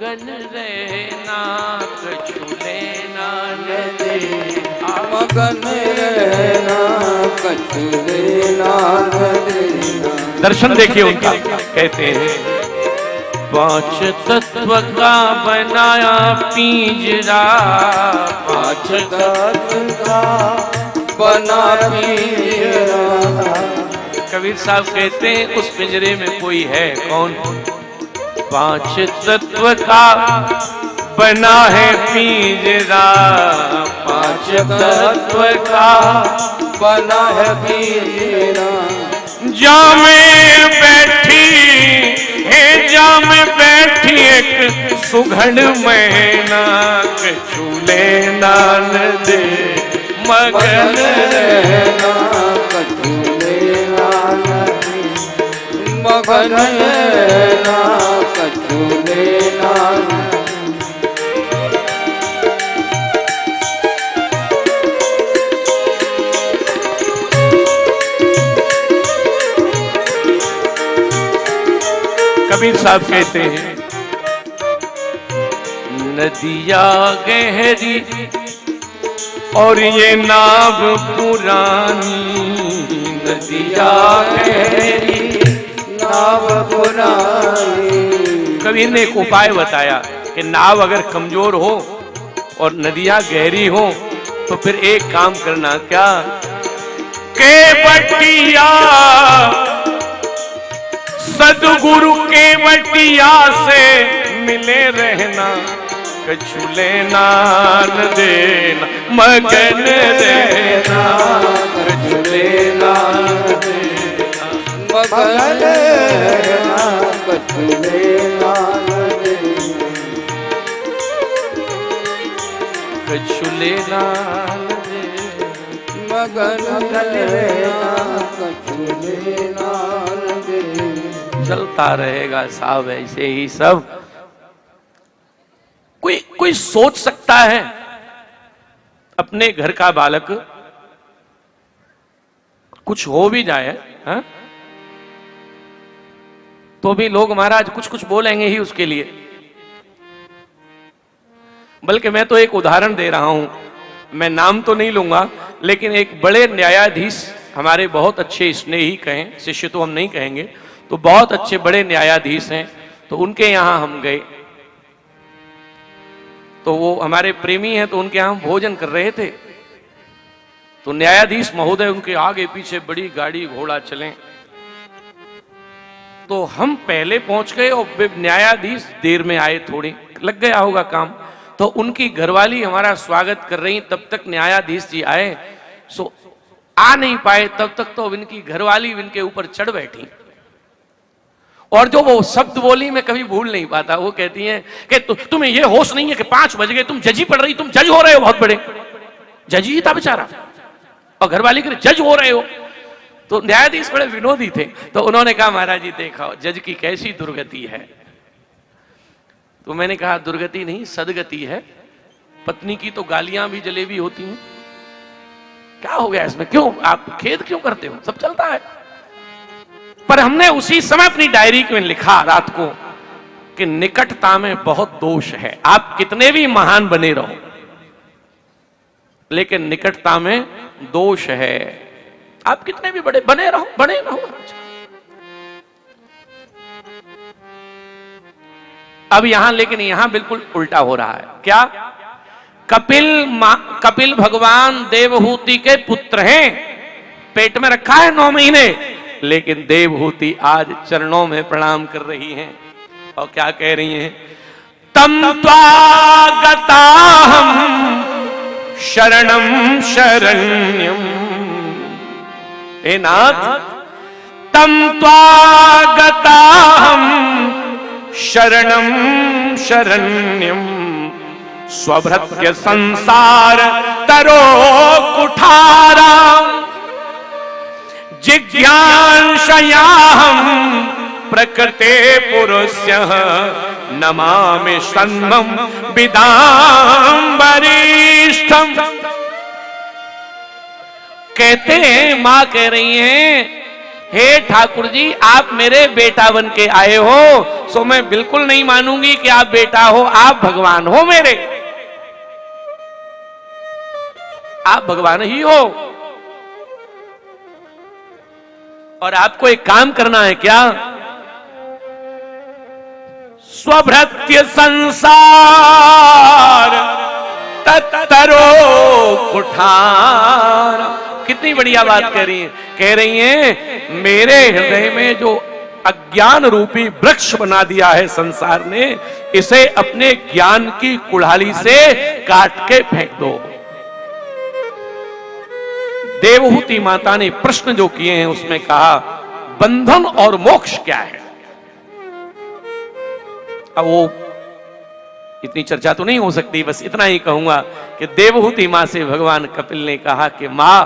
मगन रहना कछु लेना न देना, मगन रहना कछु लेना न देना। दर्शन देखिए उनका, कहते हैं पांच तत्व का बनाया पिंजरा, पांच तत्व का बना पिंजरा। कबीर साहब कहते हैं उस पिंजरे में कोई है कौन? पांच तत्व का बना है पिंजरा, पांच तत्व का बना है पिंजरा। जा में बैठी है, जा में बैठी एक सुघड़ मैना, कछु लेना न दे मगन रहना कछु लेना न दे, मगन रहना कछु लेना न दे। कबीर साहब कहते हैं नदिया गहरी और ये नाव पुरानी, नदिया गहरी नाव पुरानी। कबीर ने एक उपाय बताया कि नाव अगर कमजोर हो और नदियां गहरी हो तो फिर एक काम करना, क्या के बटिया सदगुरु के बटिया से मिले रहना, कछु लेना न देना मगन रहना, कछु लेना न देना, मगन रहना कछु लेना न देना, कछु लेना न देना, मगन रहना कछु लेना न देना। चलता रहेगा साहब ऐसे ही सब। कोई सोच सकता है अपने घर का बालक कुछ हो भी जाए हा? तो भी लोग महाराज कुछ कुछ बोलेंगे ही उसके लिए। बल्कि मैं तो एक उदाहरण दे रहा हूं, मैं नाम तो नहीं लूंगा, लेकिन एक बड़े न्यायाधीश हमारे बहुत अच्छे स्नेही कहें, शिष्य तो हम नहीं कहेंगे, तो बहुत अच्छे बड़े न्यायाधीश हैं, तो उनके यहां हम गए। तो वो हमारे प्रेमी हैं, तो उनके यहां भोजन कर रहे थे। तो न्यायाधीश महोदय उनके आगे पीछे बड़ी गाड़ी घोड़ा चले, तो हम पहले पहुंच गए और न्यायाधीश देर में आए, थोड़ी लग गया होगा काम। तो उनकी घरवाली हमारा स्वागत कर रही, तब तक न्यायाधीश जी आए। सो आ नहीं पाए, तब तक तो इनकी घरवाली इनके ऊपर चढ़ बैठी, और जो वो शब्द बोली मैं कभी भूल नहीं पाता। वो कहती हैं कि तुम्हें ये होश नहीं है कि 5 बज गए, तुम जजी पढ़ रही, तुम जज हो रहे हो, बहुत बड़े जजी ही था बेचारा, और घरवाली के जज हो रहे हो। तो न्यायाधीश बड़े विनोदी थे, तो उन्होंने कहा महाराज जी देखा जज की कैसी दुर्गति है। तो मैंने कहा दुर्गति नहीं सदगति है, पत्नी की तो गालियां भी जलेबी होती हैं। क्या हो गया इसमें, क्यों आप खेद क्यों करते हो, सब चलता है। पर हमने उसी समय अपनी डायरी में लिखा रात को कि निकटता में बहुत दोष है। आप कितने भी महान बने रहो, लेकिन निकटता में दोष है। आप कितने भी बड़े बने रहो। अब यहां लेकिन यहां बिल्कुल उल्टा हो रहा है। क्या? कपिल भगवान देवहूति के पुत्र हैं, पेट में रखा है 9 महीने, लेकिन देवहूति आज चरणों में प्रणाम कर रही हैं और क्या कह रही हैं? तम त्वागताहं शरणं शरण्यं, हे नाथ तम त्वागताहं शरणं शरण्यं, स्वभृत्य संसार तरो कुठारा, जिज्ञांसयाहं प्रकृते पुरुषः, नमामि सन्मं विदाम्बरीष्ठम्। कहते हैं, मां कह रही हैं हे ठाकुर जी आप मेरे बेटा बन के आए हो, सो मैं बिल्कुल नहीं मानूंगी कि आप बेटा हो, आप भगवान हो मेरे, आप भगवान ही हो। और आपको एक काम करना है क्या? स्वभृत्य संसार तत्तरो कुठार। कितनी बढ़िया बात कह रही हैं मेरे हृदय में जो अज्ञान रूपी वृक्ष बना दिया है संसार ने, इसे अपने ज्ञान की कुल्हाड़ी से काट के फेंक दो। देवहूति माता ने प्रश्न जो किए हैं उसमें कहा बंधन और मोक्ष क्या है। अब वो इतनी चर्चा तो नहीं हो सकती, बस इतना ही कहूंगा कि देवहूति मां से भगवान कपिल ने कहा कि मां,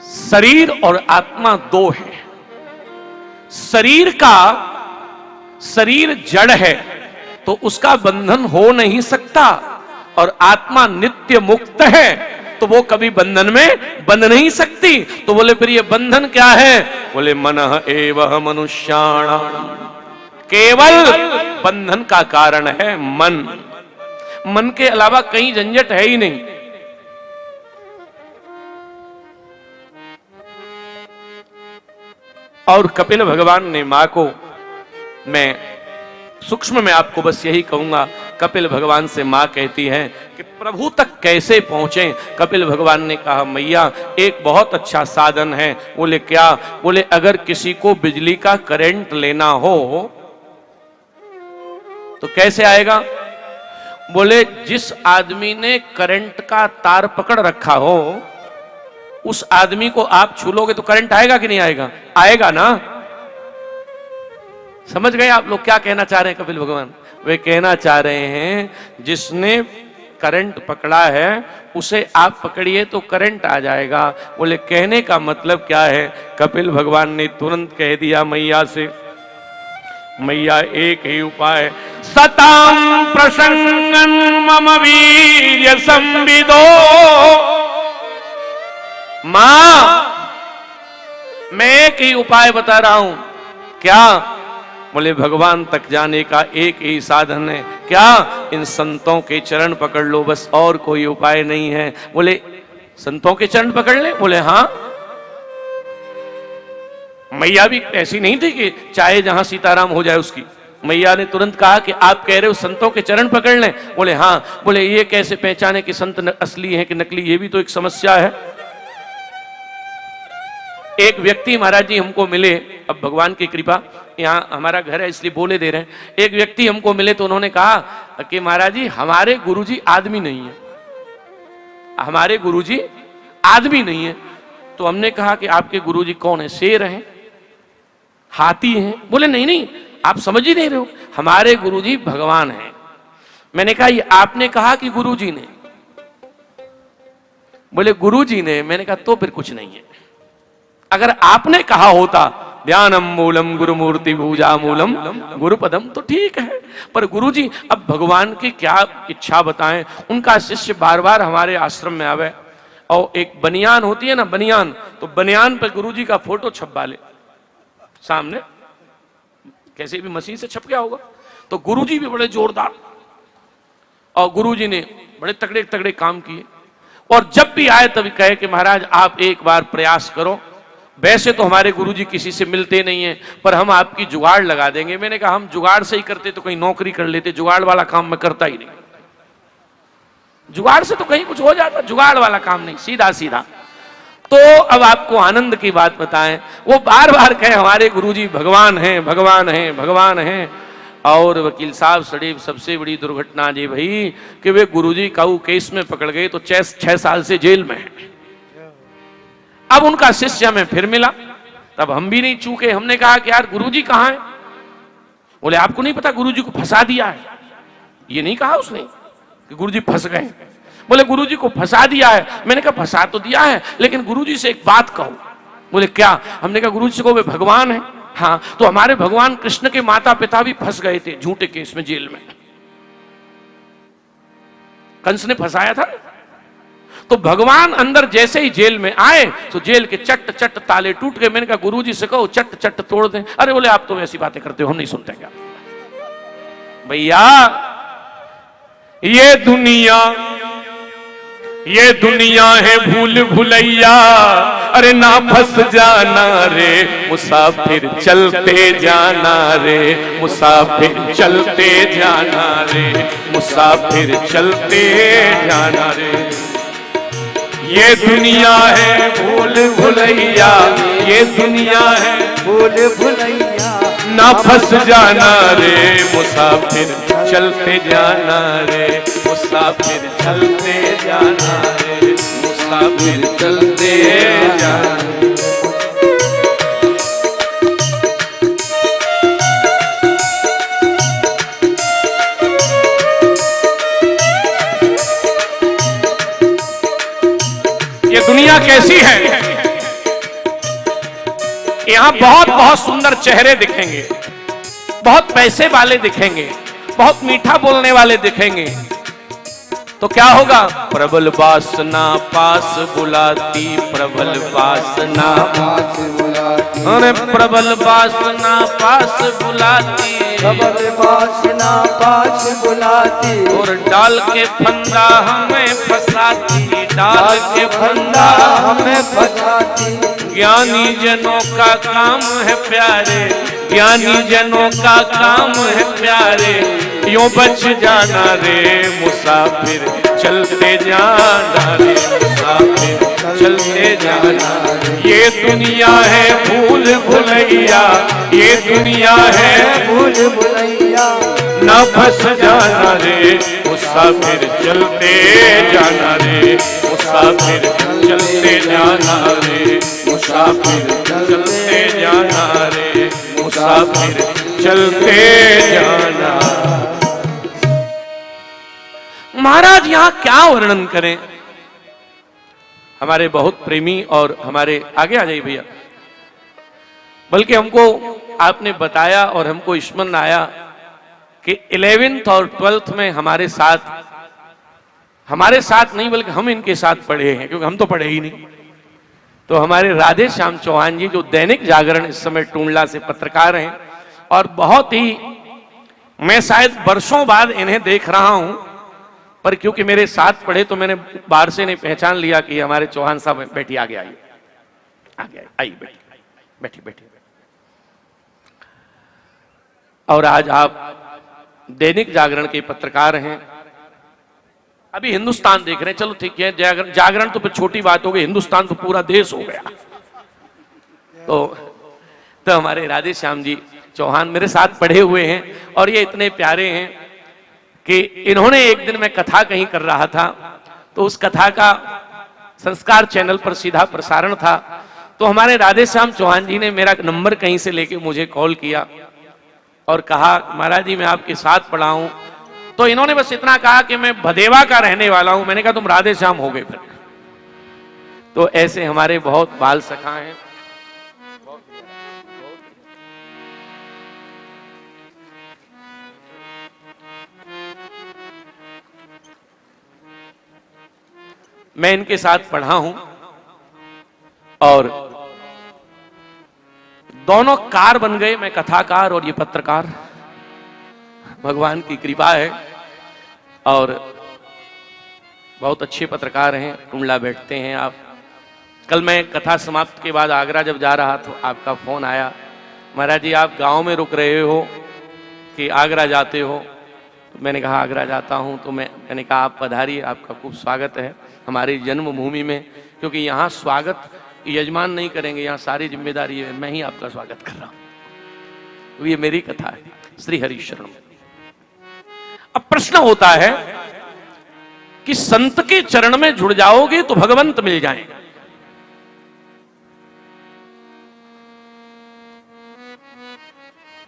शरीर और आत्मा दो है। शरीर जड़ है तो उसका बंधन हो नहीं सकता, और आत्मा नित्य मुक्त है तो वो कभी बंधन में बंध नहीं सकती। तो बोले फिर ये बंधन क्या है? बोले मनः एवं मनुष्याणाम, केवल बंधन का कारण है मन। मन के अलावा कहीं झंझट है ही नहीं। और कपिल भगवान ने मां को, मैं सूक्ष्म में आपको बस यही कहूंगा, कपिल भगवान से मां कहती है कि प्रभु तक कैसे पहुंचे। कपिल भगवान ने कहा मैया एक बहुत अच्छा साधन है। बोले क्या? बोले अगर किसी को बिजली का करंट लेना हो तो कैसे आएगा? बोले जिस आदमी ने करंट का तार पकड़ रखा हो उस आदमी को आप छू लोगे तो करंट आएगा कि नहीं आएगा? आएगा ना। समझ गए आप लोग क्या कहना चाह रहे हैं कपिल भगवान? वे कहना चाह रहे हैं जिसने करंट पकड़ा है उसे आप पकड़िए तो करंट आ जाएगा। बोले कहने का मतलब क्या है? कपिल भगवान ने तुरंत कह दिया मैया से, मैया एक ही उपाय, सताम प्रसंगन मम वीर्य संविदो। मां मैं एक ही उपाय बता रहा हूं। क्या? बोले भगवान तक जाने का एक ही साधन है। क्या? इन संतों के चरण पकड़ लो, बस और कोई उपाय नहीं है। बोले संतों के चरण पकड़ ले? बोले हाँ। मैया भी ऐसी नहीं थी कि चाहे जहां सीताराम हो जाए उसकी। मैया ने तुरंत कहा कि आप कह रहे हो संतों के चरण पकड़ लें? बोले हाँ। बोले ये कैसे पहचाने कि संत असली है कि नकली? ये भी तो एक समस्या है। एक व्यक्ति महाराज जी हमको मिले, अब भगवान की कृपा, यहाँ हमारा घर है इसलिए बोले दे रहे हैं। एक व्यक्ति हमको मिले तो उन्होंने कहा कि महाराज जी हमारे गुरुजी आदमी नहीं है, हमारे गुरुजी आदमी नहीं है। तो हमने कहा कि आपके गुरुजी कौन है? शेर हैं, हाथी हैं? बोले नहीं नहीं आप समझ ही नहीं रहे हो, हमारे गुरुजी भगवान हैं। मैंने कहा ये आपने कहा कि गुरुजी ने? बोले गुरुजी ने। मैंने कहा तो फिर कुछ नहीं है। अगर आपने कहा होता ध्यानम मूलम गुरुमूर्ति भूजा मूलम गुरुपदम तो ठीक है, पर गुरुजी अब भगवान की क्या इच्छा बताएं। उनका शिष्य बार बार हमारे आश्रम में आवे और एक बनियान होती है ना बनियान, तो बनियान पर गुरुजी का फोटो छपवा ले सामने, कैसे भी मशीन से छप गया होगा। तो गुरुजी भी बड़े जोरदार, और गुरुजी ने बड़े तगड़े तगड़े काम किए। और जब भी आए तभी कहे कि महाराज आप एक बार प्रयास करो, वैसे तो हमारे गुरुजी किसी से मिलते नहीं है पर हम आपकी जुगाड़ लगा देंगे। मैंने कहा हम जुगाड़ से ही करते तो कहीं नौकरी कर लेते, जुगाड़ वाला काम मैं करता ही नहीं। जुगाड़ से तो कहीं कुछ हो जाता, जुगाड़ वाला काम नहीं, सीधा सीधा। तो अब आपको आनंद की बात बताएं, वो बार बार कहे हमारे गुरुजी भगवान हैं भगवान हैं भगवान हैं। और वकील साहब सड़ीब सबसे बड़ी दुर्घटना जी भाई कि वे गुरुजी काऊ केस में पकड़ गए तो 6 साल से जेल में है। अब उनका शिष्य हमें फिर मिला, तब हम भी नहीं चूके। हमने कहा कि यार गुरुजी कहाँ हैं? बोले आपको नहीं पता गुरुजी को फंसा दिया है। ये नहीं कहा उसने कि गुरुजी फंस गए, बोले गुरुजी को फंसा दिया है। मैंने कहा फंसा तो दिया है लेकिन गुरुजी से एक बात कहो। बोले क्या? हमने कहा गुरुजी से कहो वे भगवान है। हाँ, तो हमारे भगवान कृष्ण के माता पिता भी फंस गए थे झूठे केस में जेल में, कंस ने फंसाया था। तो भगवान अंदर जैसे ही जेल में आए तो जेल के चट चट ताले टूट गए। मैंने कहा गुरुजी से कहो चट चट तोड़ दें। अरे बोले आप तो ऐसी बातें करते हो, हम नहीं सुनते क्या। भैया ये दुनिया है भूल भुलैया, अरे ना फंस जाना रे मुसाफिर चलते जाना रे, मुसाफिर चलते जाना रे, मुसाफिर चलते जाना रे। ये दुनिया है भूल भुलैया, ये दुनिया है भूल भुलैया, ना फंस जाना रे मुसाफिर चलते जाना रे, मुसाफिर चलते जाना रे, मुसाफिर चलते जाना रे। ये दुनिया कैसी है, यहां बहुत बहुत सुंदर चेहरे दिखेंगे, बहुत पैसे वाले दिखेंगे, बहुत मीठा बोलने वाले दिखेंगे, तो क्या होगा? प्रबल वासना पास बुलाती, प्रबल वासना पास बुलाती, अरे प्रबल वासना पास बुलाती, प्रबल वासना पास बुलाती, और डाल के फंदा हमें फंसाती, डाल के फंदा हमें फंसाती। ज्ञानी जनों का काम है प्यारे, ज्ञानी जनों का काम है प्यारे, यूं बच जाना रे मुसाफिर चलते जाना रे, मुसाफिर चलते जाना। ये दुनिया है भूल भुलैया, ये दुनिया है भूल भुलैया, ना फंस जाना रे मुसाफिर चलते जाना रे, मुसाफिर चलते जाना रे, मुसाफिर चलते जाना रे, मुसाफिर चलते जाना। महाराज यहां क्या वर्णन करें। हमारे बहुत प्रेमी और हमारे आगे आ जाइए भैया, बल्कि हमको आपने बताया और हमको स्मरण आया कि 11th और 12th में हमारे साथ नहीं बल्कि हम इनके साथ पढ़े हैं, क्योंकि हम तो पढ़े ही नहीं। तो हमारे राधे श्याम चौहान जी जो दैनिक जागरण इस समय टूंडला से पत्रकार हैं, और बहुत ही मैं शायद वर्षों बाद इन्हें देख रहा हूं, पर क्योंकि मेरे साथ पढ़े तो मैंने बाहर से नहीं पहचान लिया कि हमारे चौहान साहब। बैठी आगे आइए, आगे आइए, बैठी बैठी। और आज आप दैनिक जागरण के पत्रकार हैं, अभी हिंदुस्तान देख रहे हैं, चलो ठीक है, जागरण तो फिर छोटी बात हो गई, हिंदुस्तान तो पूरा देश हो गया। तो हमारे राधे श्याम जी चौहान मेरे साथ पढ़े हुए हैं, और ये इतने प्यारे हैं कि इन्होंने एक दिन मैं कथा कहीं कर रहा था, तो उस कथा का संस्कार चैनल पर सीधा प्रसारण था, तो हमारे राधे श्याम चौहान जी ने मेरा नंबर कहीं से लेके मुझे कॉल किया और कहा महाराज जी मैं आपके साथ पढ़ा हूं। तो इन्होंने बस इतना कहा कि मैं भदेवा का रहने वाला हूं। मैंने कहा तुम राधे श्याम हो गए फिर। तो ऐसे हमारे बहुत बाल सखा हैं। मैं इनके साथ पढ़ा हूं और दोनों कार बन गए, मैं कथाकार और ये पत्रकार। भगवान की कृपा है और बहुत अच्छे पत्रकार हैं, टूंडला बैठते हैं आप। कल मैं कथा समाप्त के बाद आगरा जब जा रहा तो आपका फोन आया, महाराज जी आप गांव में रुक रहे हो कि आगरा जाते हो? तो मैंने कहा आगरा जाता हूं। तो मैंने कहा आप पधारिए, आपका खूब स्वागत है हमारी जन्मभूमि में, क्योंकि यहाँ स्वागत यजमान नहीं करेंगे, यहाँ सारी जिम्मेदारी है, मैं ही आपका स्वागत कर रहा हूं। तो ये मेरी कथा है, श्री हरि शरण। अब प्रश्न होता है कि संत के चरण में जुड़ जाओगे तो भगवंत मिल जाएंगे।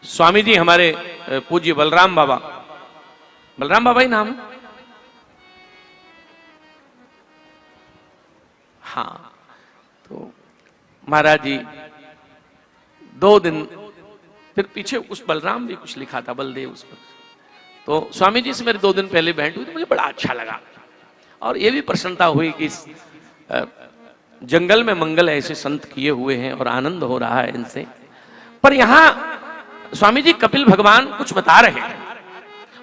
स्वामी जी हमारे पूज्य बलराम बाबा ही नाम है? हाँ, तो महाराज जी 2 दिन फिर पीछे उस बलराम भी कुछ लिखा था, बलदेव उस पर। तो स्वामी जी से मेरे 2 दिन पहले भेंट हुई तो मुझे बड़ा अच्छा लगा। और ये भी प्रसन्नता हुई कि जंगल में मंगल ऐसे संत किए हुए हैं और आनंद हो रहा है इनसे। पर यहां स्वामी जी कपिल भगवान कुछ बता रहे हैं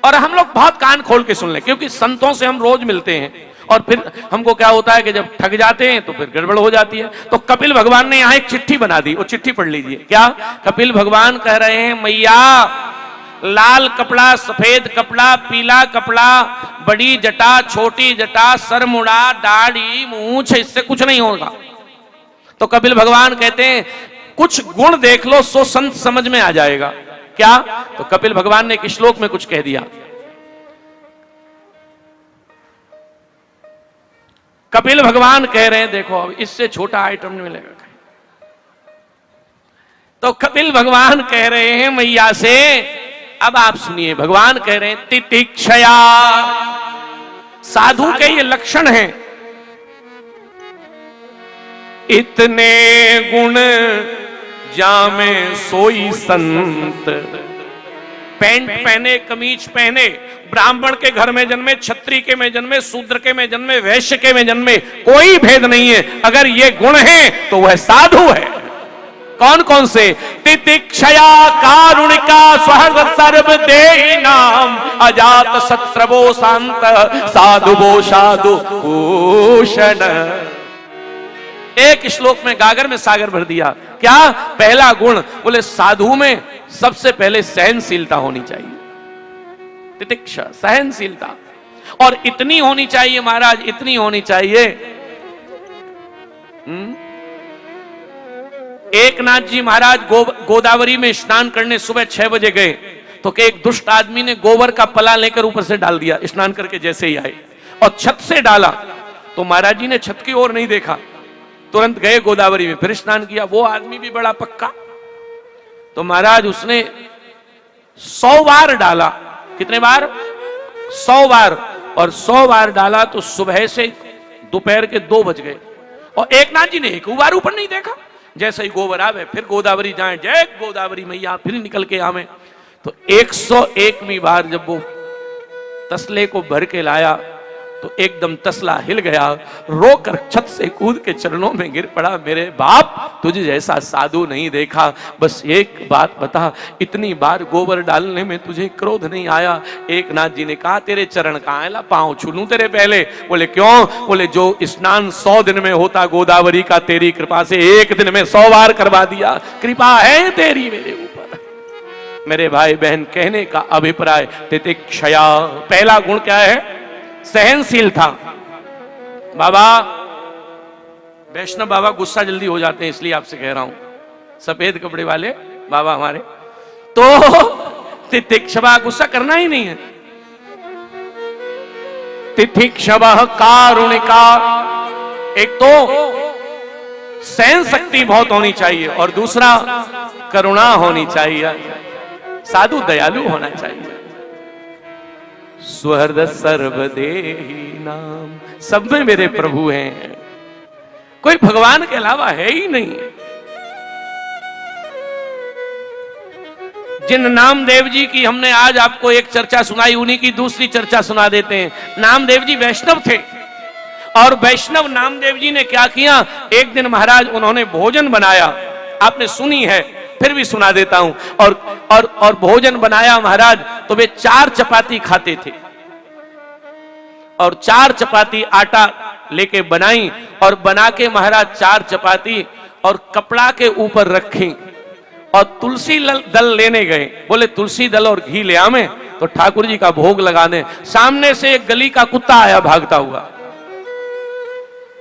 और हम लोग बहुत कान खोल के सुन लें, क्योंकि संतों से हम रोज मिलते हैं और फिर हमको क्या होता है कि जब ठग जाते हैं तो फिर गड़बड़ हो जाती है। तो कपिल भगवान ने यहां एक चिट्ठी बना दी, वो चिट्ठी पढ़ लीजिए। क्या कपिल भगवान कह रहे हैं, मैया लाल कपड़ा, सफेद कपड़ा, पीला कपड़ा, बड़ी जटा, छोटी जटा, सर मुड़ा, दाढ़ी, मूंछ, इससे कुछ नहीं होगा। तो कपिल भगवान कहते हैं कुछ गुण देख लो सो संत समझ में आ जाएगा। क्या? तो कपिल भगवान ने एक श्लोक में कुछ कह दिया। कपिल भगवान कह रहे हैं, देखो अब इससे छोटा आइटम नहीं मिलेगा। तो कपिल भगवान कह रहे हैं मैया से, अब आप सुनिए, भगवान कह रहे हैं तितिक्षया, साधु के ये लक्षण हैं। इतने गुण जामे सोई संत, पैंट पहने, कमीज पहने, ब्राह्मण के घर में जन्मे, क्षत्रिय के में जन्मे, शूद्र के में जन्मे, वैश्य के में जन्मे, कोई भेद नहीं है। अगर ये गुण हैं तो वह साधु है। कौन कौन से? तितिक्षया, कारुणिका, सहृद सर्व देहि नाम, अजात शत्रवो शांत, साधुवो साधु भूषण। एक श्लोक में गागर में सागर भर दिया। क्या? पहला गुण बोले साधु में सबसे पहले सहनशीलता होनी चाहिए। तितिक्षा, सहनशीलता, और इतनी होनी चाहिए महाराज, इतनी होनी चाहिए। एकनाथ जी महाराज गोदावरी में स्नान करने सुबह 6 बजे गए तो एक दुष्ट आदमी ने गोबर का पला लेकर ऊपर से डाल दिया। स्नान करके जैसे ही आए और छत से डाला तो महाराज जी ने छत की ओर नहीं देखा, तुरंत गए गोदावरी में, फिर स्नान किया। वो आदमी भी बड़ा पक्का, तो महाराज उसने 100 बार डाला। कितने बार? 100 बार। और 100 बार डाला तो सुबह से दोपहर के 2 बज गए और एकनाथ जी ने एक बार ऊपर नहीं देखा। जैसे ही गोबर आवे फिर गोदावरी जाए, जय गोदावरी मैया, फिर निकल के आवे। तो 101वीं बार जब वो तसले को भर के लाया तो एकदम तसला हिल गया, रोकर छत से कूद के चरणों में गिर पड़ा। मेरे बाप, तुझे जैसा साधु नहीं देखा। बस एक बात बता, इतनी बार गोबर डालने में तुझे क्रोध नहीं आया? एकनाथ जी ने कहा तेरे चरण कहाँ है, पांव छू लूं तेरे पहले। बोले क्यों? बोले जो स्नान 100 दिन में होता गोदावरी का, तेरी कृपा से 1 दिन में 100 बार करवा दिया। कृपा है तेरी मेरे ऊपर। मेरे भाई बहन, कहने का अभिप्राय तितिक्षया, पहला गुण क्या है? सहनशील था। बाबा वैष्णव बाबा गुस्सा जल्दी हो जाते हैं, इसलिए आपसे कह रहा हूं, सफेद कपड़े वाले बाबा हमारे, तो तितिक्षवा, गुस्सा करना ही नहीं है। तितिक्षवा कारुणिका, एक तो सहन शक्ति बहुत होनी चाहिए और दूसरा करुणा होनी चाहिए। साधु दयालु होना चाहिए। स्वहृद सर्वदेहि नाम, सब में मेरे प्रभु हैं, कोई भगवान के अलावा है ही नहीं। जिन नामदेव जी की हमने आज आपको एक चर्चा सुनाई, उन्हीं की दूसरी चर्चा सुना देते हैं। नामदेव जी वैष्णव थे और वैष्णव नामदेव जी ने क्या किया, एक दिन महाराज उन्होंने भोजन बनाया, आपने सुनी है, फिर भी सुना देता हूं। और भोजन बनाया महाराज, तो वे 4 चपाती खाते थे और 4 चपाती आटा लेके बनाई और बना के महाराज 4 चपाती और कपड़ा के ऊपर रखी और तुलसी दल लेने गए। बोले तुलसी दल और घी ले आवे तो ठाकुर जी का भोग लगाने। सामने से एक गली का कुत्ता आया भागता हुआ।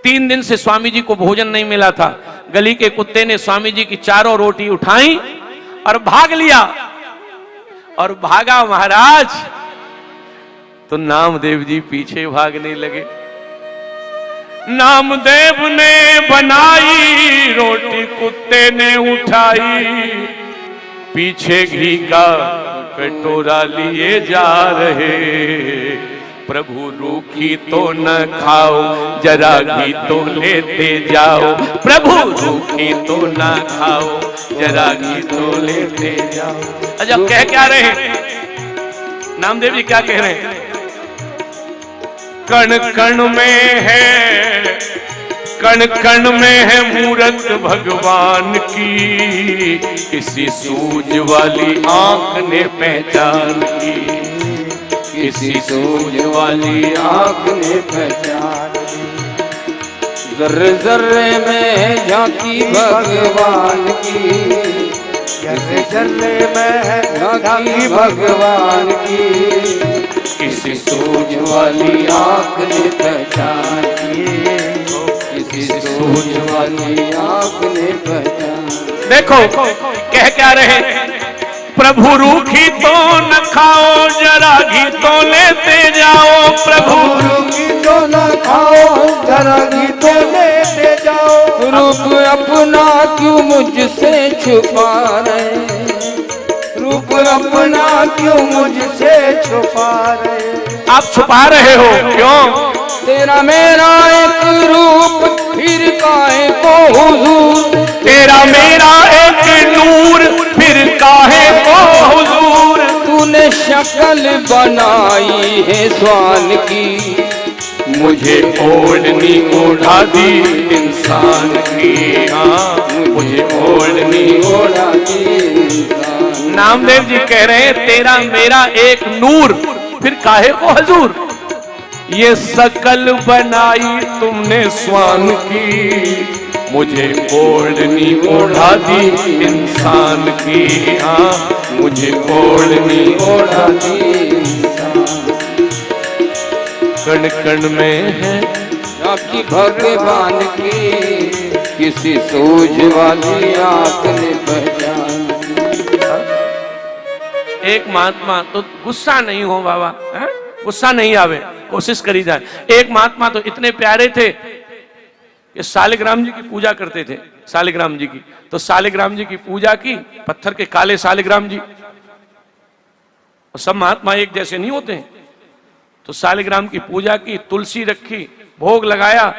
3 दिन से स्वामी जी को भोजन नहीं मिला था। गली के कुत्ते ने स्वामी जी की 4 रोटी उठाई और भाग लिया। और भागा महाराज तो नामदेव जी पीछे भागने लगे। नामदेव ने बनाई रोटी, कुत्ते ने उठाई, पीछे घी का कटोरा लिए जा रहे। प्रभु रूखी तो न खाओ, जरा घी तो लेते जाओ। प्रभु रूखी तो न खाओ, जरा घी तो लेते जाओ। अच्छा, कह क्या रहे हैं नामदेव जी? क्या कह रहे हैं? कण कण में है, कण कण में है मूरत भगवान की, किसी सूझ वाली आंख ने पहचान की, किसी सूझ वाली आंख ने पहचान ली। जर्रे जर्रे में झांकी भगवान की, जर्रे जर्रे में झांकी भगवान की, किसी सूझ वाली आंख ने पहचान की, किसी सूझ वाली आंख ने पहचान। देखो कह क्या रहे, प्रभु रूखी तो न खाओ, जरा घी तो लेते जाओ। प्रभु रूखी तो न खाओ, जरा घी तो लेते जाओ। रूप अपना क्यों मुझसे छुपा रहे, रूप अपना क्यों मुझसे छुपा रहे। आप छुपा रहे हो क्यों? तेरा मेरा एक रूप फिर काहे को हुजूर, तेरा मेरा एक नूर फिर काहे को हुजूर। तूने शक्ल बनाई है स्वान की, मुझे ओढ़नी ओढ़ा दी इंसान की, हाँ मुझे ओढ़नी ओढ़ा दी इंसान। नामदेव जी कह रहे हैं तेरा मेरा एक नूर फिर काहे को हुजूर। ये शकल बनाई तुमने स्वान की, मुझे ओढ़नी ओढ़ा दी इंसान की, हाँ मुझे ओढ़नी ओढ़ा दी इंसान। कण कण में है झांकी भगवान की, किसी सूझ वाली आंख ने पहचान। एक महात्मा तो गुस्सा नहीं हो बाबा, है? गुस्सा नहीं आवे, कोशिश करी जाए। एक महात्मा तो इतने प्यारे थे कि सालिग्राम जी की पूजा करते थे, सालिग्राम जी की। तो सालिग्राम जी की पूजा की, पत्थर के काले सालिग्राम जी। और सब महात्मा एक जैसे नहीं होते हैं। तो सालिग्राम की पूजा की, तुलसी रखी, भोग लगाया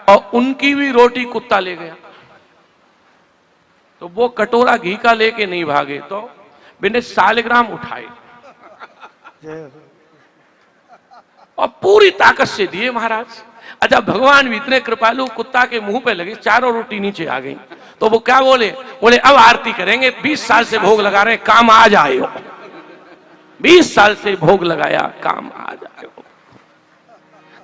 और उनकी भी रोटी कुत्ता ले गया। तो वो कटोरा घी का लेके नहीं भागे, तो बिना सालिग्राम उठाए और पूरी ताकत से दिए महाराज। अच्छा भगवान भी इतने कृपालु, कुत्ता के मुंह पे लगे, चारों रोटी नीचे आ गई। तो वो क्या बोले, बोले अब आरती करेंगे, 20 साल से भोग लगा रहे हैं, काम आ जाए हो। 20 साल से भोग लगाया, काम आ जाए हो।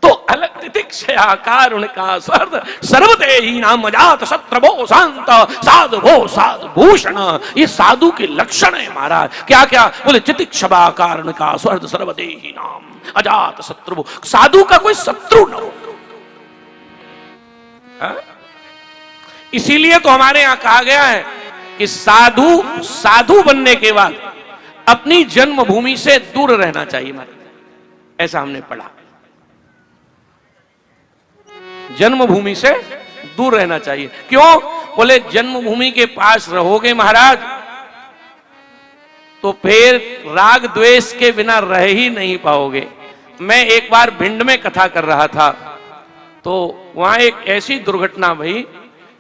तो अलग तितिक्षया कारुण का स्वर्द सर्वदेही नाम अजात शत्रभो शांत साधु भो साधु भूषण। ये साधु के लक्षण है महाराज। क्या क्या बोले, तितिक्षया कारुण का स्वर्द सर्वदेही नाम अजात शत्रु, साधु का कोई शत्रु न हो। इसीलिए तो हमारे यहां कहा गया है कि साधु साधु बनने के बाद अपनी जन्मभूमि से दूर रहना चाहिए महाराज। ऐसा हमने पढ़ा, जन्मभूमि से दूर रहना चाहिए। क्यों? बोले जन्मभूमि के पास रहोगे महाराज तो फिर राग द्वेष के बिना रह ही नहीं पाओगे। मैं एक बार भिंड में कथा कर रहा था, तो वहां एक ऐसी दुर्घटना हुई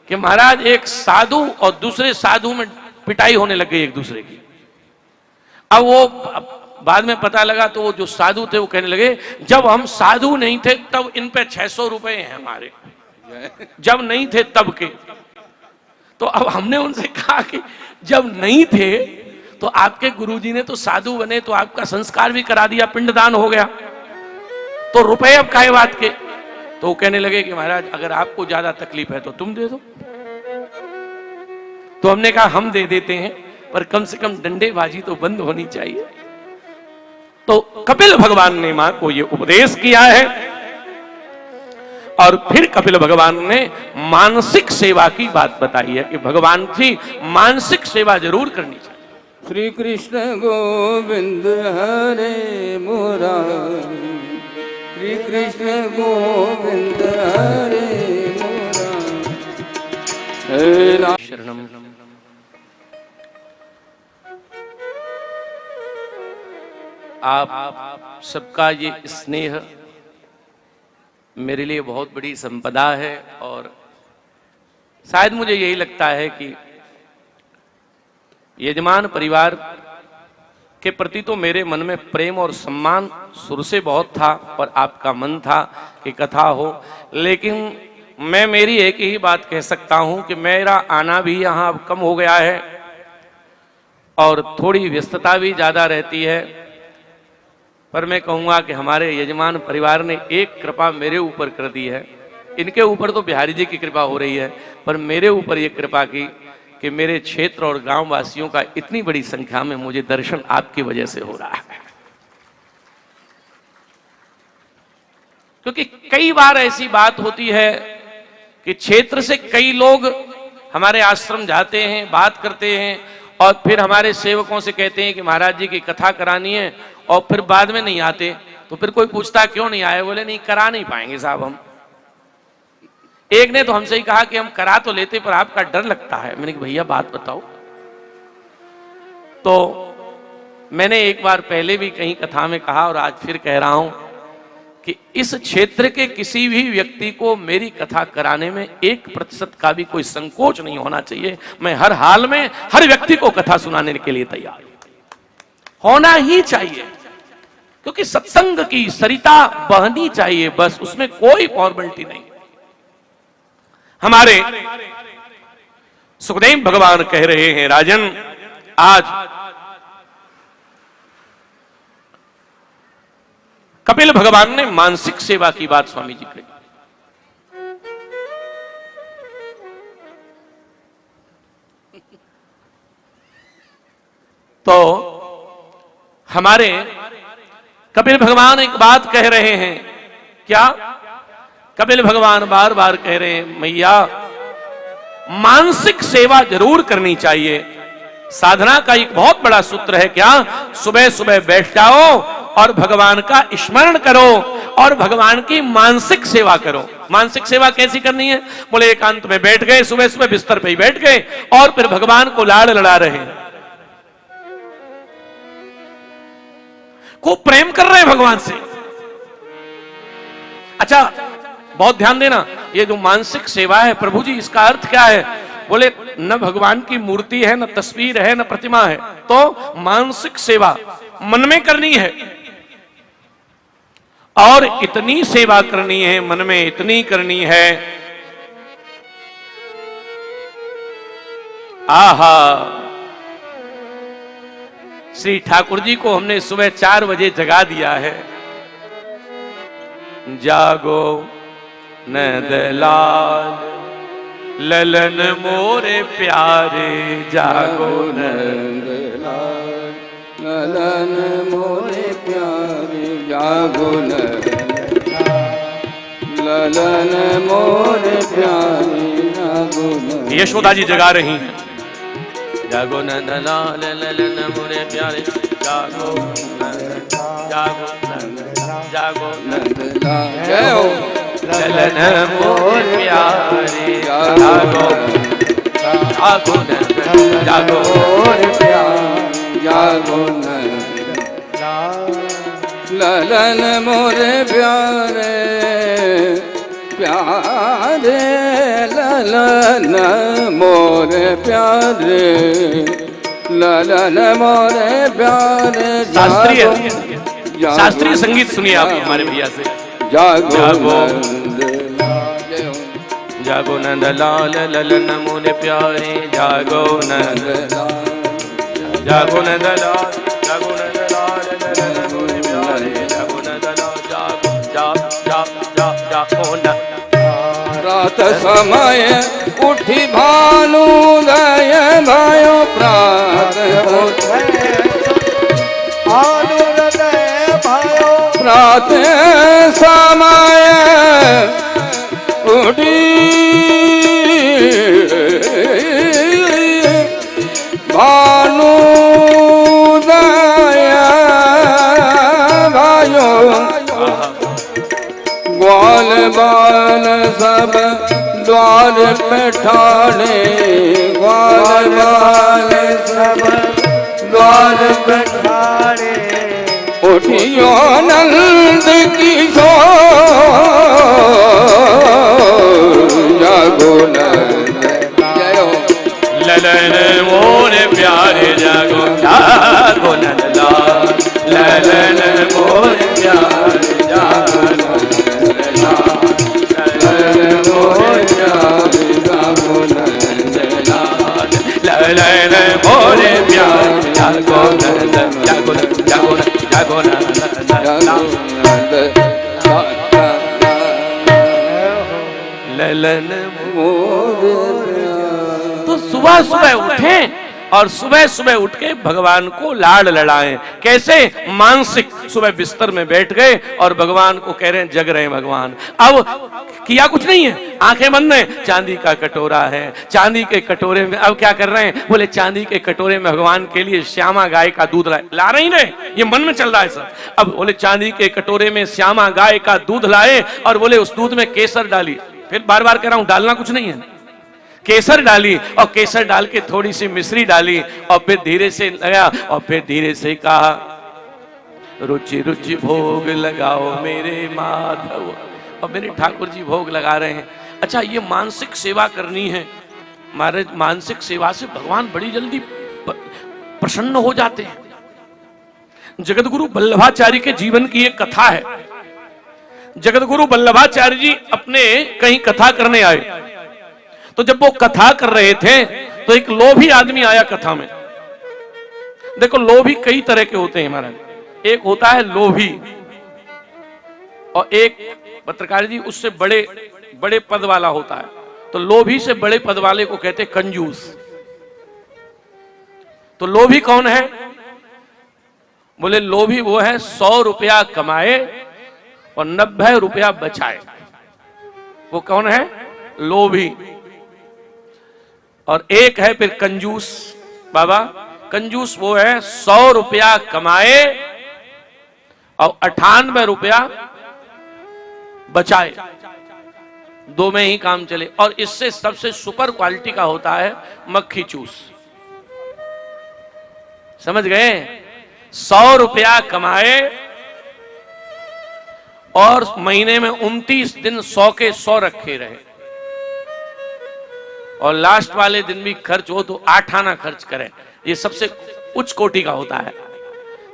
कि महाराज एक साधु और दूसरे साधु में पिटाई होने लग गई एक दूसरे की। अब वो बाद में पता लगा तो वो जो साधु थे वो कहने लगे जब हम साधु नहीं थे तब इन पे 600 रुपए हैं हमारे, जब नहीं थे तब के। तो अब हमने उनसे कहा कि जब नहीं थे तो आपके गुरुजी ने तो साधु बने तो आपका संस्कार भी करा दिया, पिंडदान हो गया, तो रुपए अब काहे बात के। तो वो कहने लगे कि महाराज अगर आपको ज्यादा तकलीफ है तो तुम दे दो। तो हमने कहा हम दे देते हैं, पर कम से कम डंडेबाजी तो बंद होनी चाहिए। तो कपिल भगवान ने मां को यह उपदेश किया है और फिर कपिल भगवान ने मानसिक सेवा की बात बताई है कि भगवान की मानसिक सेवा जरूर करनी चाहिए। श्री कृष्ण गोविंद हरे मुरारी, श्री कृष्ण गोविंद हरे मुरारी। शरणम। आप सबका ये स्नेह मेरे लिए बहुत बड़ी संपदा है और शायद मुझे यही लगता है कि यजमान परिवार के प्रति तो मेरे मन में प्रेम और सम्मान शुरू से बहुत था, पर आपका मन था कि कथा हो। लेकिन मैं मेरी एक ही बात कह सकता हूं कि मेरा आना भी यहाँ अब कम हो गया है और थोड़ी व्यस्तता भी ज़्यादा रहती है, पर मैं कहूँगा कि हमारे यजमान परिवार ने एक कृपा मेरे ऊपर कर दी है। इनके ऊपर तो बिहारी जी की कृपा हो रही है, पर मेरे ऊपर ये कृपा की कि मेरे क्षेत्र और गांव वासियों का इतनी बड़ी संख्या में मुझे दर्शन आपकी वजह से हो रहा है। क्योंकि कई बार ऐसी बात होती है कि क्षेत्र से कई लोग हमारे आश्रम जाते हैं, बात करते हैं और फिर हमारे सेवकों से कहते हैं कि महाराज जी की कथा करानी है, और फिर बाद में नहीं आते। तो फिर कोई पूछता क्यों नहीं आए, बोले नहीं करा नहीं पाएंगे साहब हम। एक ने तो हमसे ही कहा कि हम करा तो लेते पर आपका डर लगता है। मैंने कहा भैया बात बताओ। तो मैंने एक बार पहले भी कहीं कथा में कहा और आज फिर कह रहा हूं कि इस क्षेत्र के किसी भी व्यक्ति को मेरी कथा कराने में 1% का भी कोई संकोच नहीं होना चाहिए। मैं हर हाल में हर व्यक्ति को कथा सुनाने के लिए तैयार होना ही चाहिए, क्योंकि सत्संग की सरिता बहनी चाहिए, बस उसमें कोई फॉर्मेलिटी नहीं। हमारे सुखदेव भगवान कह रहे हैं, राजन आज कपिल भगवान ने मानसिक सेवा की बात स्वामी जी कही। तो हमारे कपिल भगवान एक बात कह रहे हैं, क्या? कपिल भगवान बार बार कह रहे हैं, मैया मानसिक सेवा जरूर करनी चाहिए। साधना का एक बहुत बड़ा सूत्र है, क्या? सुबह सुबह बैठ जाओ और भगवान का स्मरण करो और भगवान की मानसिक सेवा करो। मानसिक सेवा कैसी करनी है? बोले एकांत में बैठ गए, सुबह सुबह बिस्तर पे ही बैठ गए और फिर भगवान को लाड़ लड़ा रहे हैं, खूब प्रेम कर रहे हैं भगवान से। अच्छा बहुत ध्यान देना, ये जो मानसिक सेवा है प्रभु जी इसका अर्थ क्या है? बोले न भगवान की मूर्ति है, न तस्वीर है, न प्रतिमा है, तो मानसिक सेवा मन में करनी है और इतनी सेवा करनी है, मन में इतनी करनी है। आहा, श्री ठाकुर जी को हमने सुबह 4 बजे जगा दिया है। जागो नंदलाल ललन मोरे प्यारे, जागो नंदलाल ललन मोरे प्यारे, जागो ललन मोरे प्यारे, जागो। यशोदा जी जगा रही हैं, जागो नंदलाल ललन मोरे प्यारे, जागो जागो जागो नंदलाल जय हो ललन मोरे प्यारे, जागो जागो जागो मोरे प्यारे, जागो ललन मोरे प्यारे प्यारे, ललन मोरे प्यारे, ललन मोरे प्यारे। शास्त्रीय संगीत सुनिए आप हमारे भैया से। जागो जागो नंदलाल ललन मोरे प्यारे, जागो नंदलाल, जागो नंदलाल, जागो नंदलाल ललन मोरे प्यारे, जागो नंदलाल, जागो जागो न। रात समय उठी भानुदय भयो, प्रात प्रात समय उठी भानुदय भयो, ग्वाल बाल सब द्वार पे ठाणे, ग्वाल बाल सब द्वार पे ठाणे। उठियो नंद किशोर, जागो नंद जय हो ललन मोरे प्यारे, जागो जागो नंदलाल ललन मोरे रे मोरे प्यार जागो नंद जागो नंद जागो नंद जागो नंद ललन तो सुबह सुबह उठें और सुबह सुबह उठ के भगवान को लाड लड़ाएं। कैसे? मानसिक सुबह बिस्तर में बैठ गए और भगवान को कह रहे हैं, जग रहे हैं भगवान। अब किया कुछ नहीं है, आंखें बंद हैं, चांदी का कटोरा है, चांदी के कटोरे में अब क्या कर रहे हैं? बोले चांदी के कटोरे में भगवान के लिए श्यामा गाय का दूध ला रहे ही नहीं, ये मन में चल रहा है सर। अब बोले चांदी के कटोरे में श्यामा गाय का दूध लाए और बोले उस दूध में केसर डाली। फिर बार बार कह रहा हूं, डालना कुछ नहीं है, केसर डाली और केसर डाल के थोड़ी सी मिश्री डाली और फिर धीरे से लगा और फिर धीरे से कहा, रुचि रुचि भोग लगाओ मेरे माधव। और मेरे ठाकुर जी भोग लगा रहे हैं। अच्छा, ये मानसिक सेवा करनी है। हमारे मानसिक सेवा से भगवान बड़ी जल्दी प्रसन्न हो जाते हैं। जगतगुरु वल्लभाचार्य के जीवन की एक कथा है। जगतगुरु वल्लभाचार्य जी अपने कहीं कथा करने आए, तो जब वो कथा कर रहे थे तो एक लोभी आदमी आया कथा में। देखो, लोभी कई तरह के होते हैं महाराज। एक होता है लोभी, और एक पत्रकार जी उससे बड़े बड़े पद वाला होता है। तो लोभी से बड़े पद वाले को कहते हैं कंजूस। तो लोभी कौन है? बोले लोभी वो है 100 रुपया कमाए और 90 रुपया बचाए। वो कौन है? लोभी। और एक है फिर कंजूस। बाबा, कंजूस वो है 100 रुपया कमाए और 98 रुपया बचाए, दो में ही काम चले। और इससे सबसे सुपर क्वालिटी का होता है मक्खी चूस। समझ गए? 100 रुपया कमाए और महीने में 29 दिन 100 के 100 रखे रहे, और लास्ट वाले दिन भी खर्च हो तो 8 आना खर्च करें। ये सबसे उच्च कोटि का होता है।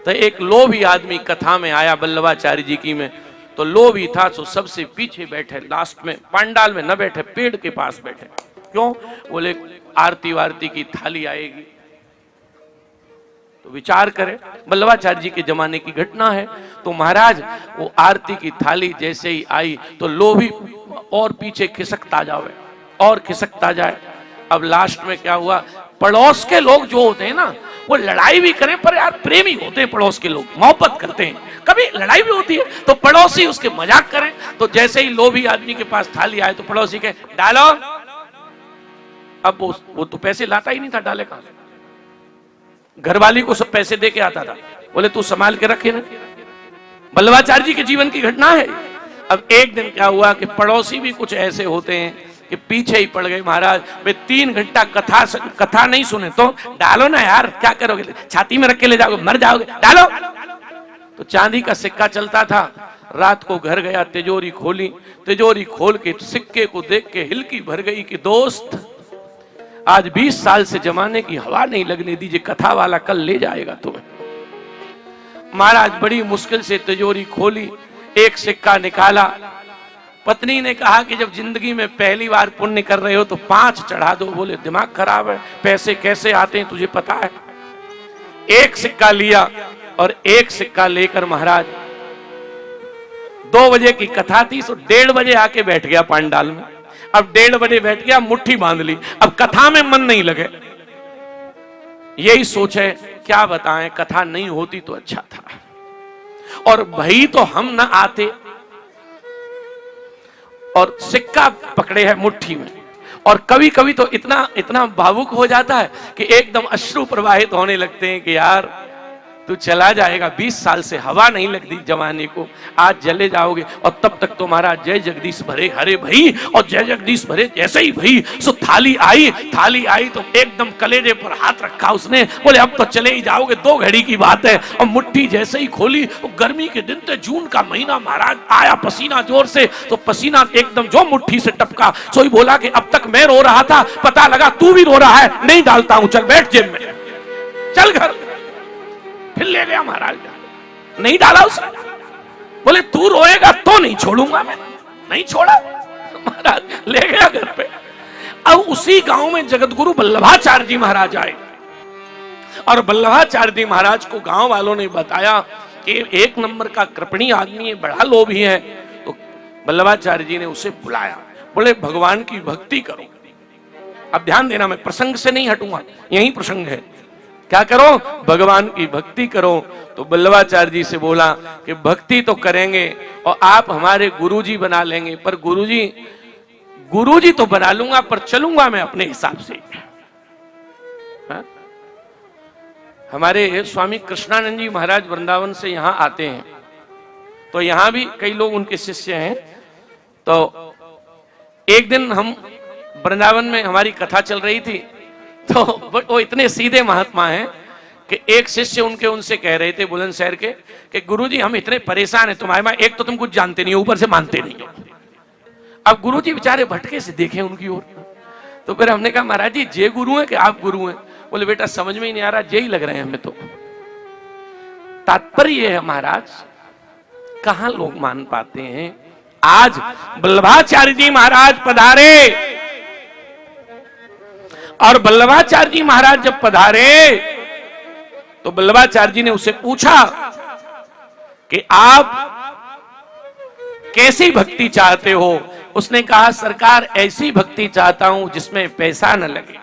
तो एक लोभी आदमी कथा में आया वल्लभाचार्य जी की में। तो लोभी था तो सबसे पीछे बैठे, लास्ट में पंडाल में न बैठे, पेड़ के पास बैठे। क्यों? बोले आरती वारती की थाली आएगी। तो विचार करें, वल्लभाचार्य जी के जमाने की घटना है। तो महाराज वो आरती की थाली जैसे ही आई तो लोभी और पीछे खिसकता जावे और खिसकता जाए। अब लास्ट में क्या हुआ? पड़ोस के लोग जो होते हैं ना, वो लड़ाई भी करें पर यार प्रेमी होते हैं। पड़ोस के लोग मोहब्बत करते हैं, कभी लड़ाई भी होती है तो पड़ोसी उसके मजाक करें। तो जैसे ही लोभी आदमी के पास थाली आए तो पड़ोसी के डालो। अब वो तो पैसे लाता ही नहीं था, डाले कहां से? घरवाली को सब पैसे दे के आता था। बोले तू संभाल के रखे ना। वल्लभाचार्य जी के जीवन की घटना है। अब एक दिन क्या हुआ कि पड़ोसी भी कुछ ऐसे होते हैं कि पीछे ही पड़ गए। महाराज वे 3 घंटा कथा नहीं सुने तो डालो ना यार, क्या करोगे? छाती में रख के ले जाओगे, मर जाओगे, डालो। तो चांदी का सिक्का चलता था। रात को घर गया, तिजोरी खोली, तिजोरी खोल के सिक्के को देख के हिलकी भर गई कि दोस्त आज 20 साल से जमाने की हवा नहीं लगने दीजिए, कथा वाला कल ले जाएगा तुम्हें। महाराज बड़ी मुश्किल से तिजोरी खोली, एक सिक्का निकाला। पत्नी ने कहा कि जब जिंदगी में पहली बार पुण्य कर रहे हो तो 5 चढ़ा दो। बोले दिमाग खराब है, पैसे कैसे आते हैं तुझे पता है? एक सिक्का लिया और एक सिक्का लेकर महाराज 2 बजे की कथा थी तो 1:30 बजे आके बैठ गया पंडाल में। अब 1:30 बजे बैठ गया, मुट्ठी बांध ली। अब कथा में मन नहीं लगे, यही सोच है क्या बताएं, कथा नहीं होती तो अच्छा था। और भाई तो हम ना आते, और सिक्का पकड़े है मुट्ठी में। और कभी कभी तो इतना भावुक हो जाता है कि एकदम अश्रु प्रवाहित होने लगते हैं कि यार तू चला जाएगा, 20 साल से हवा नहीं लगती जमाने को, आज जले जाओगे। और तब तक तो महाराज जय जगदीश भरे हरे भई, और जय जगदीश भरे जैसे ही भई सो थाली आई तो एकदम कलेजे पर हाथ रखा उसने। बोले अब तो चले ही जाओगे, 2 घड़ी की बात है। और मुट्ठी जैसे ही खोली, तो गर्मी के दिन थे, जून का महीना, महाराज आया पसीना जोर से, तो पसीना एकदम जो मुट्ठी से टपका। सोई बोला कि अब तक मैं रो रहा था, पता लगा तू भी रो रहा है, नहीं डालता हूं, चल बैठ जेब में, चल घर। फिर ले गया महाराज, नहीं डाला उसने। बोले तू रोएगा तो नहीं छोड़ूंगा मैं, नहीं छोड़ा। महाराज ले गया घर पे। अब उसी गांव में जगतगुरु वल्लभाचार्य जी महाराज आए। और वल्लभाचार्य जी महाराज को गांव वालों ने बताया कि एक नंबर का कृपणी आदमी है, बड़ा लोभी है। तो वल्लभाचार्य जी ने उसे बुलाया, बोले भगवान की भक्ति करो। अब ध्यान देना, मैं प्रसंग से नहीं हटूंगा, यही प्रसंग है। क्या करो? भगवान की भक्ति करो। तो वल्लभाचार्य जी से बोला कि भक्ति तो करेंगे और आप हमारे गुरुजी बना लेंगे, पर गुरुजी तो बना लूंगा, पर चलूंगा मैं अपने हिसाब से। हा? हमारे स्वामी कृष्णानंद जी महाराज वृंदावन से यहाँ आते हैं, तो यहाँ भी कई लोग उनके शिष्य हैं। तो एक दिन हम वृंदावन में हमारी कथा चल रही थी, तो वो इतने सीधे महात्मा हैं कि एक शिष्य उनसे कह रहे थे बुलंदशहर के कि गुरुजी हम इतने परेशान हैं तुम्हारे में, एक तो तुम कुछ जानते नहीं हो, ऊपर से मानते नहीं हो। अब गुरुजी बेचारे भटके से देखे उनकी ओर। तो फिर हमने कहा महाराज जी जे गुरु हैं कि आप गुरु हैं? बोले बेटा समझ में ही नहीं आ रहा, जे ही लग रहे हैं हमें। तो तात्पर्य है महाराज, कहां लोग मान पाते हैं। आज वल्लभाचार्य जी महाराज पधारे, और वल्लभाचार्य जी महाराज जब पधारे तो वल्लभाचार्य जी ने उससे पूछा कि आप कैसी भक्ति चाहते हो? उसने कहा सरकार ऐसी भक्ति चाहता हूं जिसमें पैसा न लगे।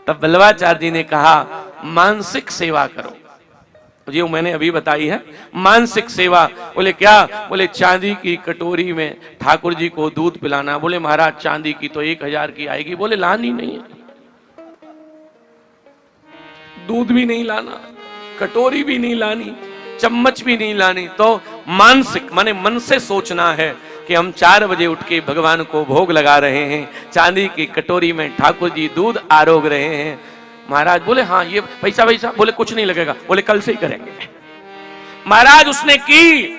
तब वल्लभाचार्य जी ने कहा मानसिक सेवा करो। ये मैंने अभी बताई है, मानसिक सेवा। बोले क्या? बोले चांदी की कटोरी में ठाकुर जी को दूध पिलाना। बोले महाराज चांदी की तो 1000 की आएगी। बोले लानी नहीं है, दूध भी नहीं लाना, कटोरी भी नहीं लानी, चम्मच भी नहीं लानी। तो मानसिक माने मन से सोचना है कि हम 4 बजे उठ के भगवान को भोग लगा रहे हैं, चांदी की कटोरी में ठाकुर जी दूध आरोग रहे हैं। महाराज बोले हाँ ये पैसा बोले कुछ नहीं लगेगा। बोले कल से ही करेंगे। महाराज उसने की,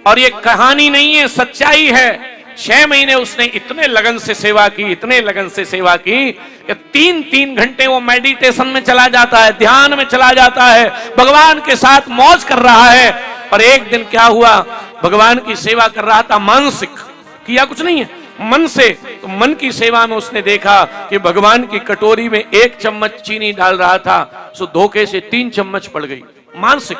और ये कहानी नहीं है, सच्चाई है। 6 महीने उसने इतने लगन से सेवा की, इतने लगन से सेवा की कि 3-3 घंटे वो मेडिटेशन में चला जाता है, ध्यान में चला जाता है, भगवान के साथ मौज कर रहा है। और एक दिन क्या हुआ, भगवान की सेवा कर रहा था, मानसिक किया कुछ नहीं है, मन से। तो मन की सेवा में उसने देखा कि भगवान की कटोरी में 1 चम्मच चीनी डाल रहा था, सो धोखे से 3 चम्मच पड़ गई, मानसिक।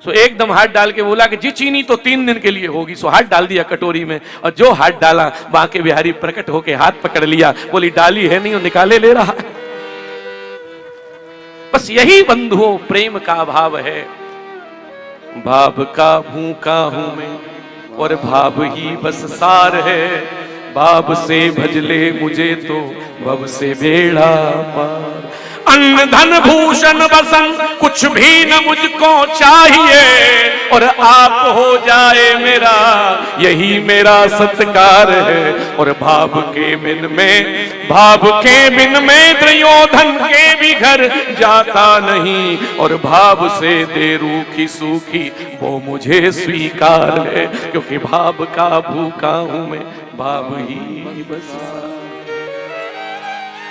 सो एकदम हाथ डाल के बोला कि जी चीनी तो 3 दिन के लिए होगी। सो हाथ डाल दिया कटोरी में, और जो हाथ डाला बांके बिहारी प्रकट होके हाथ पकड़ लिया। बोली डाली है नहीं, निकाले ले रहा है। बस यही बंधुओं प्रेम का भाव है। भाव का भूखा हूं मैं और भाव ही बस सार है। भाव से भजले मुझे तो भव से बेड़ा पार। अन्न धन भूषण बसन कुछ भी न मुझको चाहिए, और आप हो जाए मेरा यही मेरा सत्कार है। और भाव के बिन में दुर्योधन के भी घर जाता नहीं, और भाव से दे रूखी सूखी वो मुझे स्वीकार है। क्योंकि भाव का भूखा हूं मैं, भाव ही बस।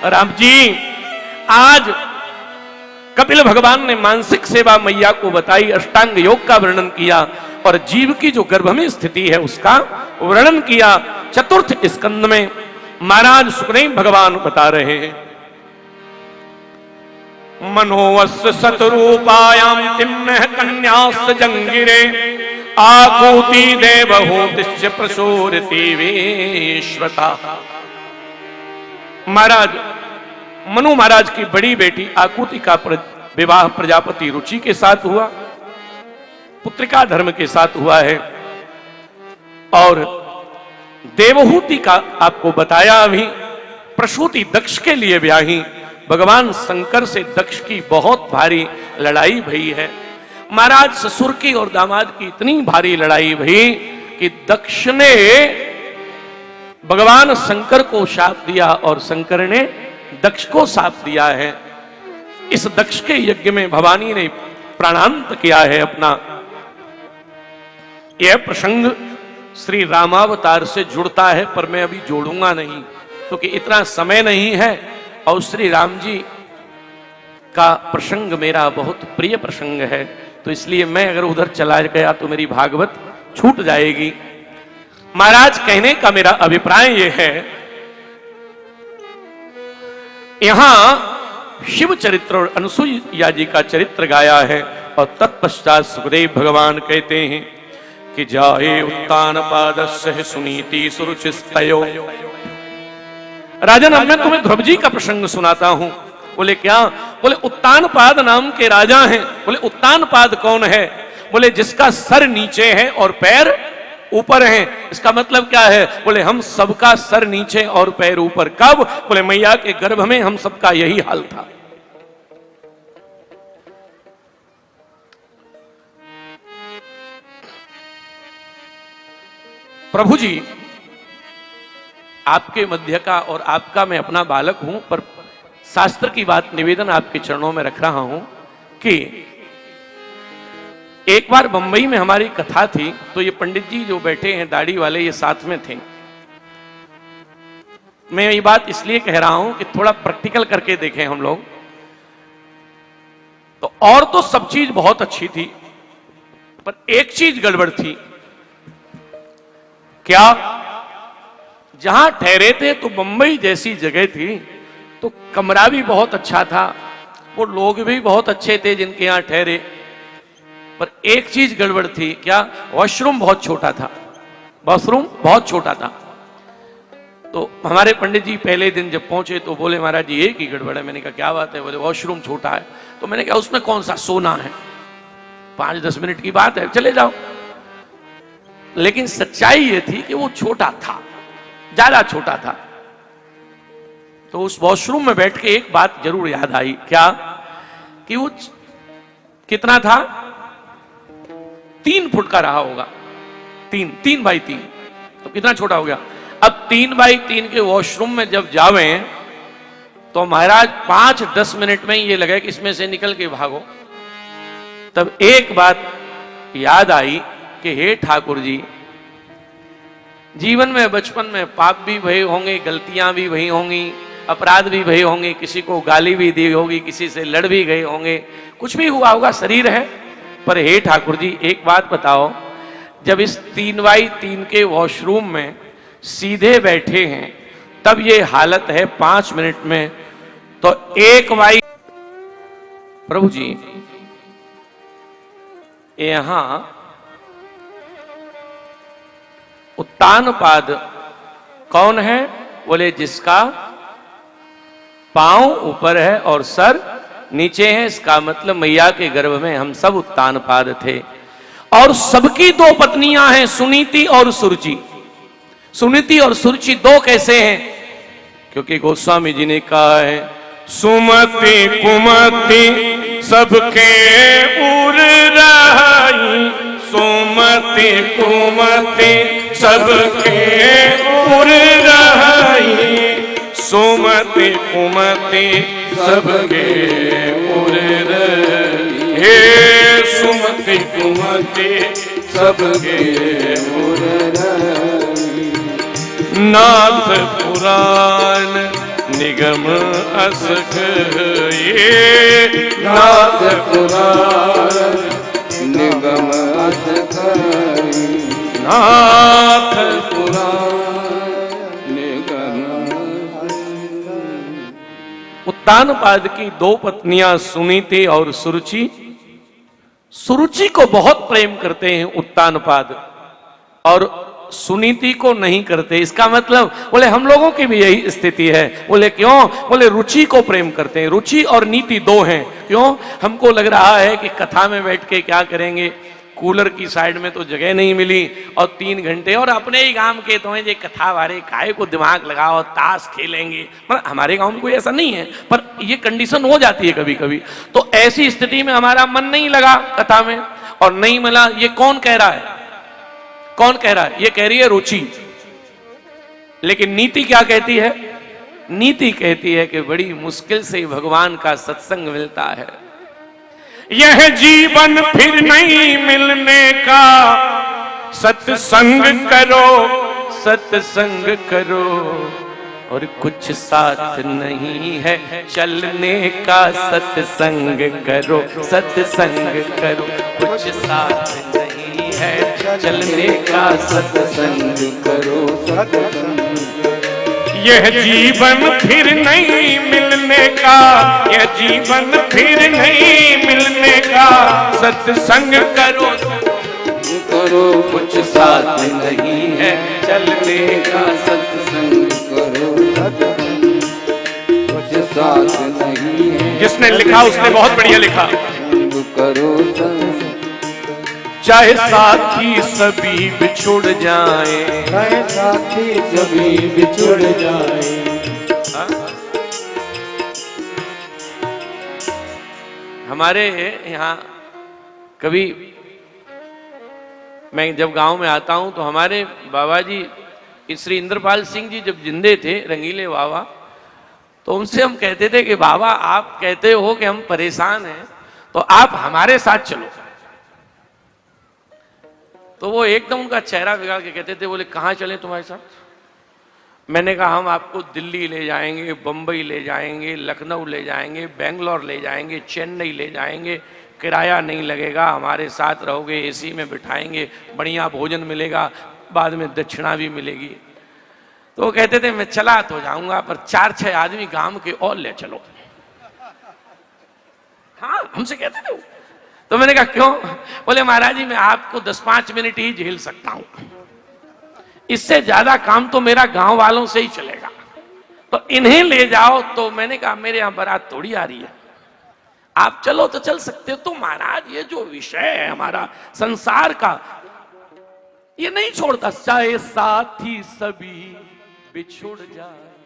राम जी आज कपिल भगवान ने मानसिक सेवा मैया को बताई, अष्टांग योग का वर्णन किया, और जीव की जो गर्भ में स्थिति है उसका वर्णन किया। 4th स्कंद में महाराज सुखदेव भगवान बता रहे हैं मनोवस्य शतरूपायां तिम्नः कन्यास जंगिरे आकूति देवहूतिश्च प्रसूरति विश्वता। महाराज मनु महाराज की बड़ी बेटी आकुति का विवाह प्रजापति रुचि के साथ हुआ, पुत्रिका धर्म के साथ हुआ है। और देवहूति का आपको बताया अभी, प्रसूति दक्ष के लिए ब्याही। भगवान शंकर से दक्ष की बहुत भारी लड़ाई भई है। महाराज ससुर की और दामाद की इतनी भारी लड़ाई भई कि दक्ष ने भगवान शंकर को शाप दिया और शंकर ने दक्ष को शाप दिया है। इस दक्ष के यज्ञ में भवानी ने प्राणांत किया है अपना। यह प्रसंग श्री रामावतार से जुड़ता है, पर मैं अभी जोड़ूंगा नहीं क्योंकि इतना समय नहीं है, और श्री राम जी का प्रसंग मेरा बहुत प्रिय प्रसंग है, तो इसलिए मैं अगर उधर चला गया तो मेरी भागवत छूट जाएगी। महाराज कहने का मेरा अभिप्राय यह है, यहां शिव चरित्र और अनुसुईया जी का चरित्र गाया है। और तत्पश्चात सुखदेव भगवान कहते हैं कि जाए उत्तान पादस्य सुनीति सुरुचिस्तयो। राजन, अब मैं तुम्हें ध्रुव जी का प्रसंग सुनाता हूं। बोले क्या? बोले उत्तानपाद नाम के राजा हैं। बोले उत्तानपाद कौन है? बोले जिसका सर नीचे है और पैर ऊपर हैं। इसका मतलब क्या है? बोले हम सबका सर नीचे और पैर ऊपर। कब? बोले मैया के गर्भ में हम सबका यही हाल था। प्रभु जी, आपके मध्य का और आपका मैं अपना बालक हूं, पर शास्त्र की बात निवेदन आपके चरणों में रख रहा हूं कि एक बार बंबई में हमारी कथा थी, तो ये पंडित जी जो बैठे हैं दाढ़ी वाले, ये साथ में थे। मैं ये बात इसलिए कह रहा हूं कि थोड़ा प्रैक्टिकल करके देखें हम लोग। तो और तो सब चीज बहुत अच्छी थी, पर एक चीज गड़बड़ थी। क्या? जहां ठहरे थे तो बंबई जैसी जगह थी, तो कमरा भी बहुत अच्छा था, वो लोग भी बहुत अच्छे थे जिनके यहां ठहरे, पर एक चीज गड़बड़ थी। क्या? वॉशरूम बहुत छोटा था। वॉशरूम बहुत छोटा था। तो हमारे पंडित जी पहले दिन जब पहुंचे तो बोले महाराज जी एक ही गड़बड़ है। मैंने कहा क्या बात है? बोले वॉशरूम छोटा है। तो मैंने कहा उसमें कौन सा सोना है, 5-10 मिनट की बात है, चले जाओ। लेकिन सच्चाई ये थी कि वो छोटा था, ज्यादा छोटा था। तो उस वॉशरूम में बैठ के एक बात जरूर याद आई। क्या? कि वो कितना था? 3 फुट का रहा होगा। 3 बाई 3, तो कितना छोटा हो गया। अब 3 बाई 3 के वॉशरूम में जब जावे तो महाराज 5-10 मिनट में ये लगे कि इसमें से निकल के भागो। तब एक बात याद आई कि हे ठाकुर जी, जीवन में बचपन में पाप भी भये होंगे, गलतियां भी भई होंगी, अपराध भी भये होंगे, किसी को गाली भी दी होगी, किसी से लड़ भी गए होंगे, कुछ भी हुआ होगा, शरीर है। पर हे ठाकुर जी एक बात बताओ, जब इस 3 बाई 3 के वॉशरूम में सीधे बैठे हैं तब ये हालत है 5 मिनट में, तो 1 बाई। प्रभु जी यहां उत्तानपाद कौन है? बोले जिसका पांव ऊपर है और सर नीचे है। इसका मतलब मैया के गर्भ में हम सब उत्तानपाद थे। और सबकी 2 पत्नियां हैं, सुनीति और सुरुचि। सुनीति और सुरुचि 2 कैसे हैं? क्योंकि गोस्वामी जी ने कहा है सुमति कुमति सबके उर रही, सुमति कुमति सबके उर रही, सुमति कुमति सबके उर रही, हे सुमति कुमति सबके उर रही। नाथ पुराण निगम असक, ये नाथ पुराण निगम असक, नाथ पुराण निगम। उत्तानपाद की 2 पत्नियां सुनीति और सुरुचि। सुरुचि को बहुत प्रेम करते हैं उत्तानपाद, और सुनीति को नहीं करते। इसका मतलब बोले हम लोगों की भी यही स्थिति है। बोले क्यों? बोले रुचि को प्रेम करते हैं। रुचि और नीति 2 हैं। क्यों? हमको लग रहा है कि कथा में बैठ के क्या करेंगे, कूलर की साइड में तो जगह नहीं मिली और 3 घंटे, और अपने ही गांव के तो ये कथा वाले काय को दिमाग लगाओ, ताश खेलेंगे। मतलब हमारे गांव में कोई ऐसा नहीं है, पर ये कंडीशन हो जाती है कभी कभी। तो ऐसी स्थिति में हमारा मन नहीं लगा कथा में और नहीं मिला। ये कौन कह रहा है? कौन कह रहा है? ये कह रही है रुचि। लेकिन नीति क्या कहती है? नीति कहती है कि बड़ी मुश्किल से भगवान का सत्संग मिलता है, यह जीवन फिर नहीं मिलने का, सत्संग करो, सत्संग करो, और कुछ साथ नहीं है चलने का, सत्संग करो, सत्संग करो, कुछ साथ नहीं है चलने का, सत्संग करो, सत्संग। यह जीवन फिर नहीं मिलने मिलने का, यह जीवन फिर नहीं मिलने का। सत्संग करो करो कुछ साथ नहीं है चलने का। सत्संग करो कुछ साथ नहीं है। जिसने लिखा उसने बहुत बढ़िया लिखा। करो चाहे साथी सभी बिछुड़ जाए, चाहे साथी सभी बिछुड़ जाए। हमारे यहाँ कभी मैं जब गांव में आता हूं तो हमारे बाबा जी श्री इंद्रपाल सिंह जी जब जिंदे थे, रंगीले बाबा, तो उनसे हम कहते थे कि बाबा आप कहते हो कि हम परेशान हैं तो आप हमारे साथ चलो। तो वो एकदम उनका चेहरा बिगाड़ के कहते थे, बोले कहाँ चले तुम्हारे साथ? मैंने कहा हम आपको दिल्ली ले जाएंगे, बंबई ले जाएंगे, लखनऊ ले जाएंगे, बेंगलोर ले जाएंगे, चेन्नई ले जाएंगे, किराया नहीं लगेगा, हमारे साथ रहोगे, एसी में बिठाएंगे, बढ़िया भोजन मिलेगा, बाद में दक्षिणा भी मिलेगी। तो वो कहते थे मैं चला तो जाऊंगा पर 4-6 आदमी गांव के और ले चलो। हाँ हमसे कहते थे वो। तो मैंने कहा क्यों? बोले महाराज जी मैं आपको 10-5 मिनट ही झेल सकता हूं, इससे ज्यादा काम तो मेरा गांव वालों से ही चलेगा, तो इन्हें ले जाओ। तो मैंने कहा मेरे यहां बारात थोड़ी आ रही है, आप चलो तो चल सकते हो। तो महाराज ये जो विषय है हमारा संसार का, ये नहीं छोड़ता। चाहे साथी सभी बिछुड़ जाए,